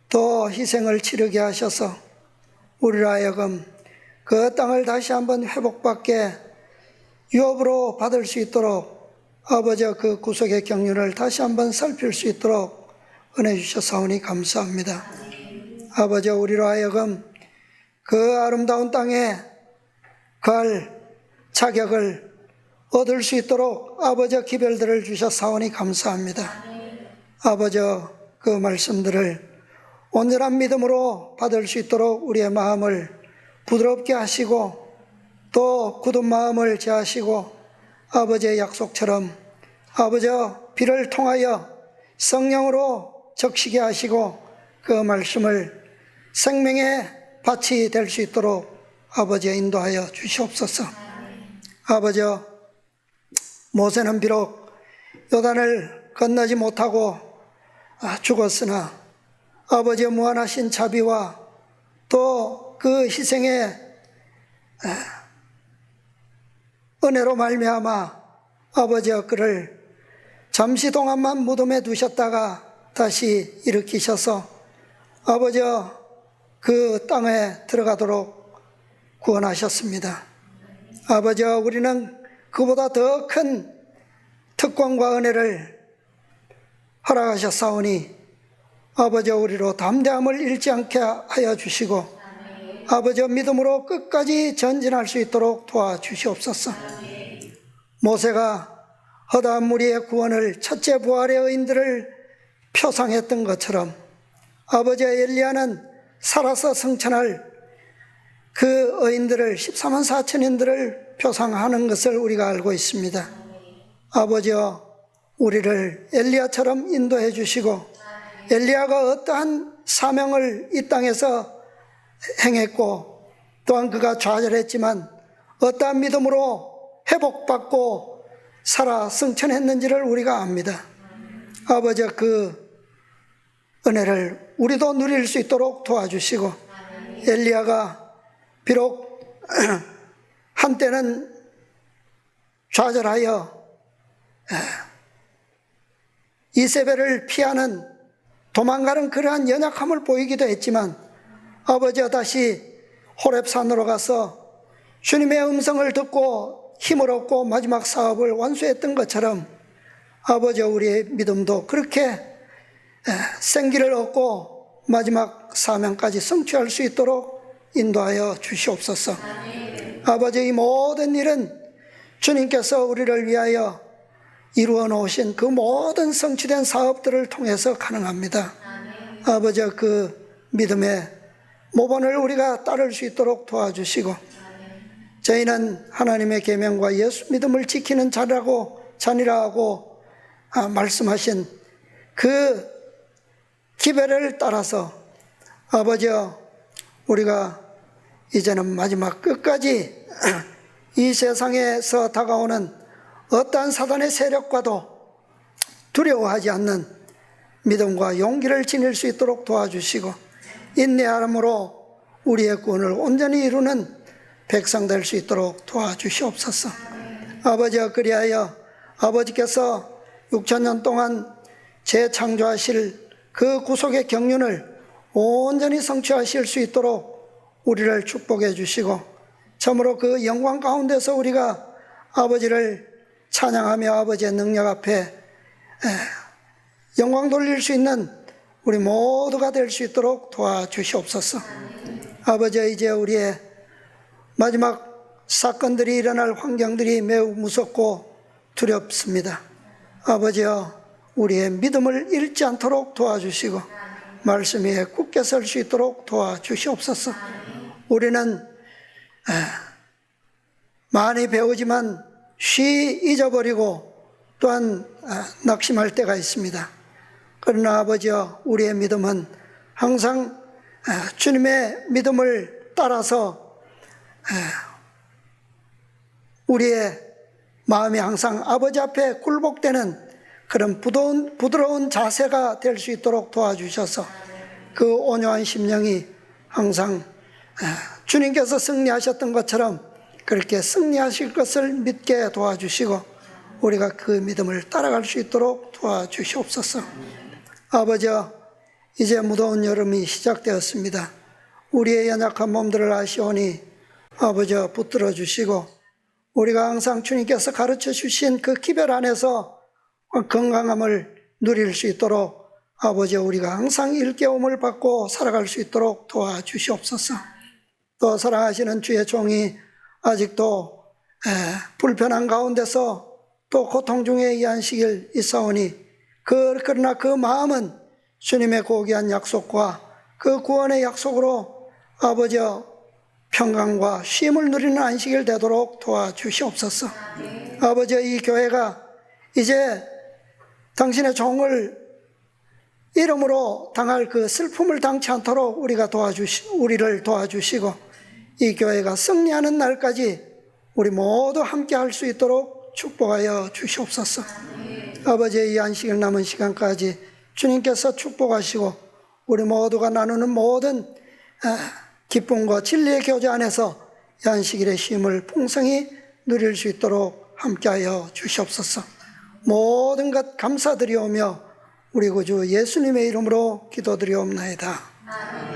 또 희생을 치르게 하셔서 우리로 하여금 그 땅을 다시 한번 회복받게 유업으로 받을 수 있도록 아버지의 그 구속의 경륜을 다시 한번 살필 수 있도록 은혜 주셔서오니 감사합니다. 아버지, 우리로 하여금 그 아름다운 땅에 갈 자격을 얻을 수 있도록 아버지의 기별들을 주셔서오니 감사합니다. 아버지의 그 말씀들을 온전한 믿음으로 받을 수 있도록 우리의 마음을 부드럽게 하시고 또 굳은 마음을 제하시고 아버지의 약속처럼 아버지의 비를 통하여 성령으로 적시게 하시고 그 말씀을 생명의 밭이 될 수 있도록 아버지의 인도하여 주시옵소서. 아버지여, 모세는 비록 요단을 건너지 못하고 죽었으나 아버지의 무한하신 자비와 또 그 희생의 은혜로 말미암아 아버지여 그를 잠시 동안만 무덤에 두셨다가 다시 일으키셔서 아버지여 그 땅에 들어가도록 구원하셨습니다. 아버지여, 우리는 그보다 더 큰 특권과 은혜를 허락하셨사오니 아버지여 우리로 담대함을 잃지 않게 하여 주시고 아버지여 믿음으로 끝까지 전진할 수 있도록 도와주시옵소서. 모세가 허다한 무리의 구원을 첫째 부활의 의인들을 표상했던 것처럼 아버지의 엘리야는 살아서 승천할 그 의인들을 14만 4천인들을 표상하는 것을 우리가 알고 있습니다. 아버지여, 우리를 엘리야처럼 인도해 주시고 엘리야가 어떠한 사명을 이 땅에서 행했고 또한 그가 좌절했지만 어떠한 믿음으로 회복받고 살아 승천했는지를 우리가 압니다. 아버지여, 그 은혜를 우리도 누릴 수 있도록 도와주시고 엘리야가 비록 한때는 좌절하여 이세벨을 피하는 도망가는 그러한 연약함을 보이기도 했지만 아버지와 다시 호렙산으로 가서 주님의 음성을 듣고 힘을 얻고 마지막 사업을 완수했던 것처럼 아버지와 우리의 믿음도 그렇게 생기를 얻고 마지막 사명까지 성취할 수 있도록 인도하여 주시옵소서. 아버지, 이 모든 일은 주님께서 우리를 위하여 이루어 놓으신 그 모든 성취된 사업들을 통해서 가능합니다. 아버지, 그 믿음의 모본을 우리가 따를 수 있도록 도와주시고 저희는 하나님의 계명과 예수 믿음을 지키는 자니라 하고 말씀하신 그 기별을 따라서 아버지여, 우리가 이제는 마지막 끝까지 이 세상에서 다가오는 어떠한 사단의 세력과도 두려워하지 않는 믿음과 용기를 지닐 수 있도록 도와주시고 인내함으로 우리의 구원을 온전히 이루는 백성 될 수 있도록 도와주시옵소서. 아버지여, 그리하여 아버지께서 6,000년 동안 재창조하실 그 구속의 경륜을 온전히 성취하실 수 있도록 우리를 축복해 주시고 참으로 그 영광 가운데서 우리가 아버지를 찬양하며 아버지의 능력 앞에 영광 돌릴 수 있는 우리 모두가 될 수 있도록 도와주시옵소서. 아버지, 이제 우리의 마지막 사건들이 일어날 환경들이 매우 무섭고 두렵습니다. 아버지여, 우리의 믿음을 잃지 않도록 도와주시고 말씀 위에 굳게 설 수 있도록 도와주시옵소서. 우리는 많이 배우지만 쉬 잊어버리고 또한 낙심할 때가 있습니다. 그러나 아버지여, 우리의 믿음은 항상 주님의 믿음을 따라서 우리의 마음이 항상 아버지 앞에 굴복되는 그런 부드러운 자세가 될 수 있도록 도와주셔서 그 온유한 심령이 항상 주님께서 승리하셨던 것처럼 그렇게 승리하실 것을 믿게 도와주시고 우리가 그 믿음을 따라갈 수 있도록 도와주시옵소서. 아버지여, 이제 무더운 여름이 시작되었습니다. 우리의 연약한 몸들을 아시오니 아버지여, 붙들어 주시고 우리가 항상 주님께서 가르쳐 주신 그 기별 안에서 건강함을 누릴 수 있도록 아버지여, 우리가 항상 일깨움을 받고 살아갈 수 있도록 도와주시옵소서. 또 사랑하시는 주의 종이 아직도 불편한 가운데서 또 고통 중에 이 안식일 있사오니 그러나 그 마음은 주님의 고귀한 약속과 그 구원의 약속으로 아버지여 평강과 쉼을 누리는 안식일 되도록 도와주시옵소서. 아버지여, 이 교회가 이제 당신의 종을 이름으로 당할 그 슬픔을 당치 않도록 우리를 도와주시고 이 교회가 승리하는 날까지 우리 모두 함께 할 수 있도록 축복하여 주시옵소서. 아버지의 이 안식일 남은 시간까지 주님께서 축복하시고 우리 모두가 나누는 모든 기쁨과 진리의 교제 안에서 이 안식일의 쉼을 풍성히 누릴 수 있도록 함께하여 주시옵소서. 모든 것 감사드리오며 우리 구주 예수님의 이름으로 기도드리옵나이다. 아멘.